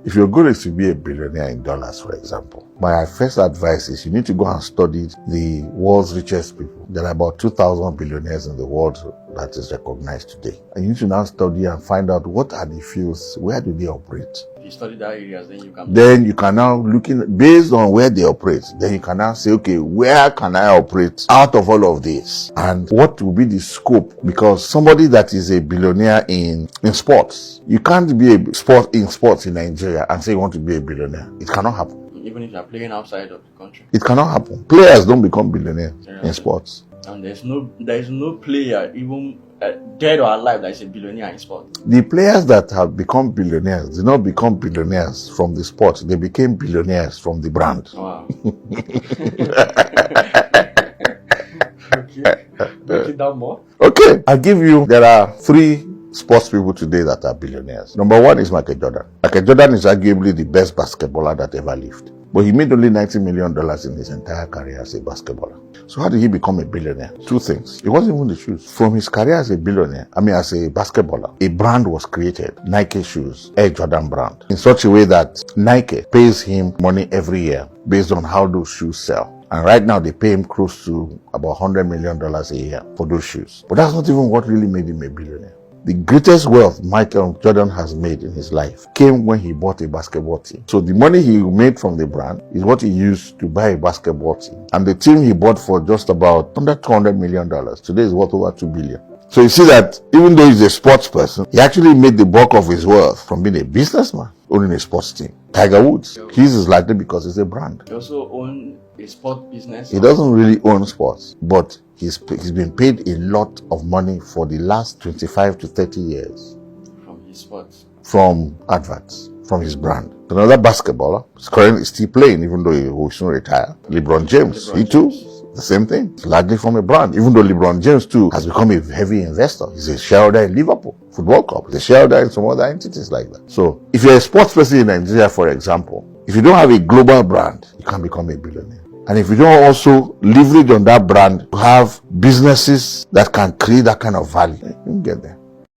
If your goal is to be a billionaire in dollars, for example, my first advice is you need to go and study the world's richest people. There are about 2,000 billionaires in the world that is recognized today. And you need to now study and find out what are the fields, where do they operate. If you study that areas, then you can now based on where they operate, then you can now say, okay, where can I operate out of all of this? And what will be the scope? Because somebody that is a billionaire in sports, you can't be a sports in Nigeria and say you want to be a billionaire. It cannot happen. Even if you are playing outside of the country. It cannot happen. Players don't become billionaires in sports. And there is no player, even dead or alive, that is a billionaire in sports. The players that have become billionaires did not become billionaires from the sport. They became billionaires from the brand. Wow. Okay. Break it down more. Okay. There are 3 sports people today that are billionaires. Number 1 is Michael Jordan. Michael Jordan is arguably the best basketballer that ever lived. But he made only $90 million in his entire career as a basketballer. So how did he become a billionaire? 2 things. It wasn't even the shoes. From his career as a as a basketballer, a brand was created, Nike shoes, Air Jordan brand, in such a way that Nike pays him money every year based on how those shoes sell. And right now they pay him close to about $100 million a year for those shoes. But that's not even what really made him a billionaire. The greatest wealth Michael Jordan has made in his life came when he bought a basketball team. So the money he made from the brand is what he used to buy a basketball team. And the team he bought for just about under $200 million. Today is worth over $2 billion. So you see that even though he's a sports person, he actually made the bulk of his wealth from being a businessman, owning a sports team. Tiger Woods, his is likely because it's a brand. He also owns a sport business. He doesn't really own sports, but he's been paid a lot of money for the last 25 to 30 years. From his sports? From adverts, from his brand. Another basketballer is currently still playing, even though he will soon retire. LeBron James, he too, the same thing. It's largely from a brand, even though LeBron James too has become a heavy investor. He's a shareholder in Liverpool Football Club. He's a shareholder in some other entities like that. So if you're a sports person in Nigeria, for example, if you don't have a global brand, you can't become a billionaire. And if you don't also leverage on that brand to have businesses that can create that kind of value, you can get there.